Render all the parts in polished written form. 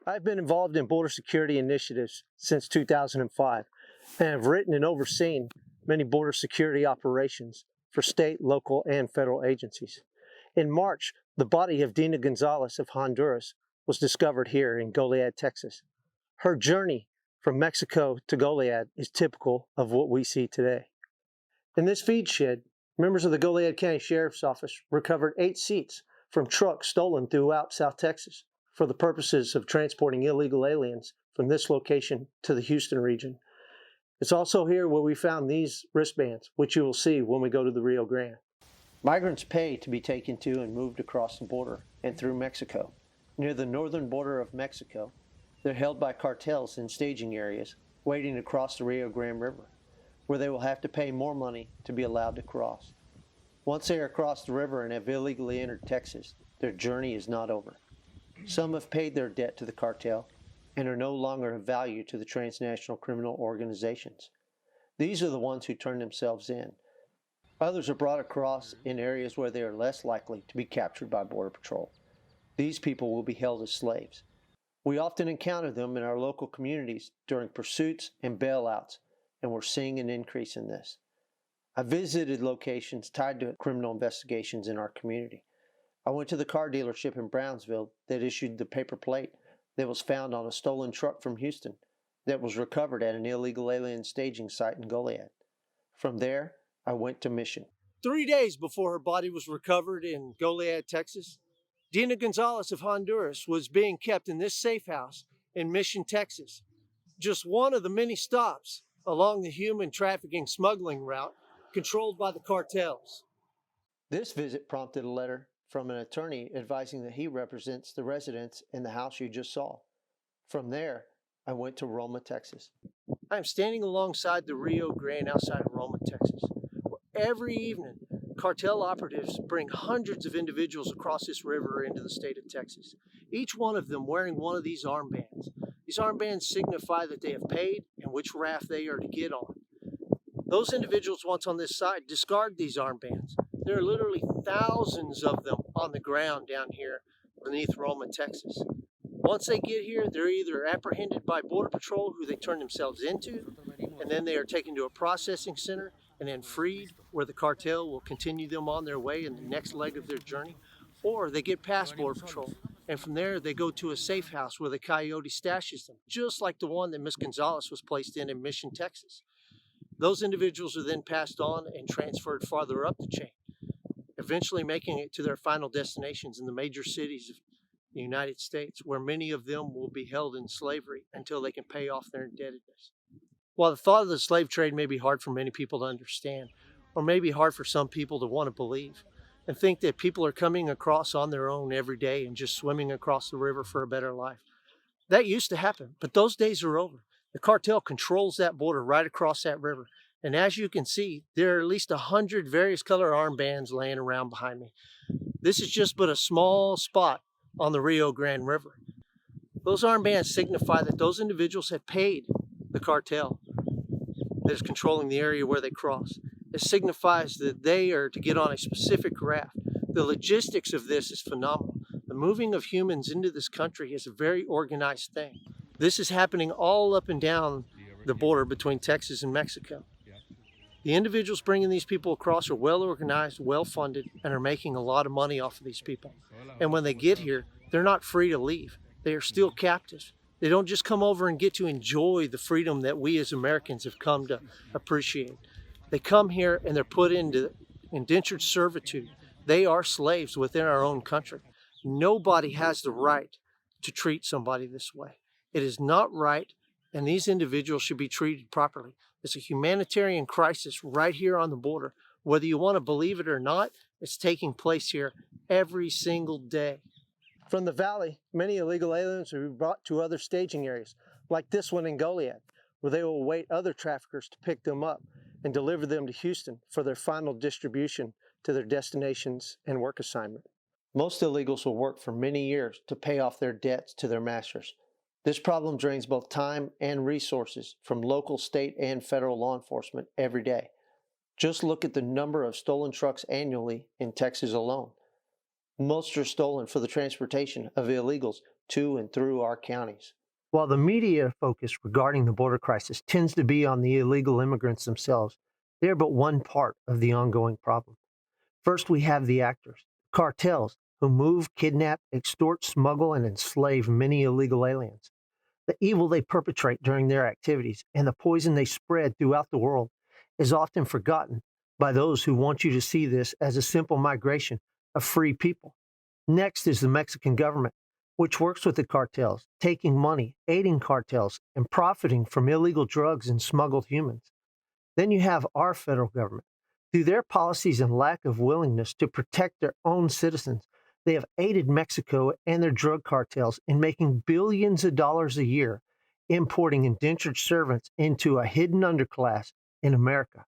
I've been involved in border security initiatives since 2005 and have written and overseen many border security operations for state, local, and federal agencies. In March, the body of Dina Gonzalez of Honduras was discovered here in Goliad, Texas. Her journey from Mexico to Goliad is typical of what we see today. In this feed shed, members of the Goliad County Sheriff's Office recovered 8 seats from trucks stolen throughout South Texas for the purposes of transporting illegal aliens from this location to the Houston region. It's also here where we found these wristbands, which you will see when we go to the Rio Grande. Migrants pay to be taken to and moved across the border and through Mexico. Near the northern border of Mexico, they're held by cartels in staging areas, waiting to cross the Rio Grande River, where they will have to pay more money to be allowed to cross. Once they are across the river and have illegally entered Texas, their journey is not over. Some have paid their debt to the cartel and are no longer of value to the transnational criminal organizations. These are the ones who turn themselves in. Others are brought across in areas where they are less likely to be captured by Border Patrol. These people will be held as slaves. We often encounter them in our local communities during pursuits and bailouts, and we're seeing an increase in this. I visited locations tied to criminal investigations in our community. I went to the car dealership in Brownsville that issued the paper plate that was found on a stolen truck from Houston that was recovered at an illegal alien staging site in Goliad. From there, I went to Mission. 3 days before her body was recovered in Goliad, Texas, Dina Gonzalez of Honduras was being kept in this safe house in Mission, Texas, just one of the many stops along the human trafficking smuggling route controlled by the cartels. This visit prompted a letter from an attorney advising that he represents the residents in the house you just saw. From there, I went to Roma, Texas. I'm standing alongside the Rio Grande outside of Roma, Texas, where every evening cartel operatives bring hundreds of individuals across this river into the state of Texas, each one of them wearing one of these armbands. These armbands signify that they have paid and which raft they are to get on. Those individuals once on this side discard these armbands. There are literally thousands of them on the ground down here beneath Roma, Texas. Once they get here, they're either apprehended by Border Patrol, who they turn themselves into, and then they are taken to a processing center and then freed, where the cartel will continue them on their way in the next leg of their journey, or they get past Border Patrol, and from there they go to a safe house where the coyote stashes them, just like the one that Miss Gonzalez was placed in Mission, Texas. Those individuals are then passed on and transferred farther up the chain, eventually making it to their final destinations in the major cities of the United States, where many of them will be held in slavery until they can pay off their indebtedness. While the thought of the slave trade may be hard for many people to understand, or may be hard for some people to want to believe, and think that people are coming across on their own every day and just swimming across the river for a better life. That used to happen, but those days are over. The cartel controls that border right across that river. And as you can see, there are at least 100 various color armbands laying around behind me. This is just but a small spot on the Rio Grande River. Those armbands signify that those individuals have paid the cartel that is controlling the area where they cross. It signifies that they are to get on a specific raft. The logistics of this is phenomenal. The moving of humans into this country is a very organized thing. This is happening all up and down the border between Texas and Mexico. The individuals bringing these people across are well organized, well funded, and are making a lot of money off of these people. And when they get here, they're not free to leave. They are still captives. They don't just come over and get to enjoy the freedom that we as Americans have come to appreciate. They come here and they're put into indentured servitude. They are slaves within our own country. Nobody has the right to treat somebody this way. It is not right, and these individuals should be treated properly. It's a humanitarian crisis right here on the border. Whether you want to believe it or not, it's taking place here every single day. From the valley, many illegal aliens will be brought to other staging areas, like this one in Goliad, where they will await other traffickers to pick them up and deliver them to Houston for their final distribution to their destinations and work assignment. Most illegals will work for many years to pay off their debts to their masters. This problem drains both time and resources from local, state, and federal law enforcement every day. Just look at the number of stolen trucks annually in Texas alone. Most are stolen for the transportation of illegals to and through our counties. While the media focus regarding the border crisis tends to be on the illegal immigrants themselves, they are but one part of the ongoing problem. First, we have the actors, cartels, who move, kidnap, extort, smuggle, and enslave many illegal aliens. The evil they perpetrate during their activities and the poison they spread throughout the world is often forgotten by those who want you to see this as a simple migration of free people. Next is the Mexican government, which works with the cartels, taking money, aiding cartels, and profiting from illegal drugs and smuggled humans. Then you have our federal government. Through their policies and lack of willingness to protect their own citizens, they have aided Mexico and their drug cartels in making billions of dollars a year, importing indentured servants into a hidden underclass in America.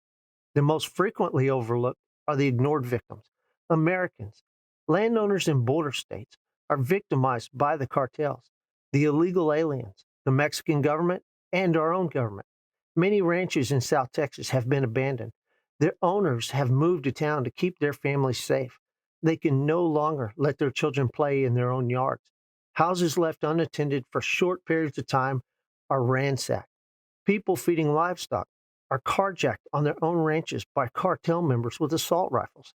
The most frequently overlooked are the ignored victims, Americans. Landowners in border states are victimized by the cartels, the illegal aliens, the Mexican government, and our own government. Many ranches in South Texas have been abandoned. Their owners have moved to town to keep their families safe. They can no longer let their children play in their own yards. Houses left unattended for short periods of time are ransacked. People feeding livestock are carjacked on their own ranches by cartel members with assault rifles.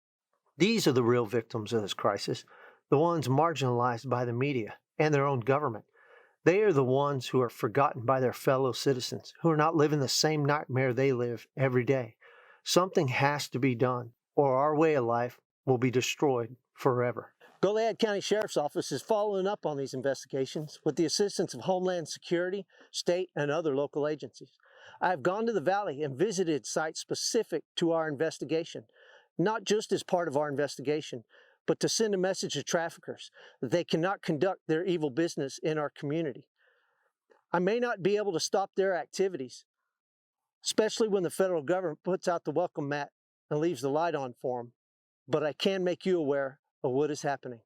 These are the real victims of this crisis, the ones marginalized by the media and their own government. They are the ones who are forgotten by their fellow citizens, who are not living the same nightmare they live every day. Something has to be done, or our way of life will be destroyed forever. Goliad County Sheriff's Office is following up on these investigations with the assistance of Homeland Security, state, and other local agencies. I have gone to the Valley and visited sites specific to our investigation, not just as part of our investigation, but to send a message to traffickers that they cannot conduct their evil business in our community. I may not be able to stop their activities, especially when the federal government puts out the welcome mat and leaves the light on for them, but I can make you aware of what is happening.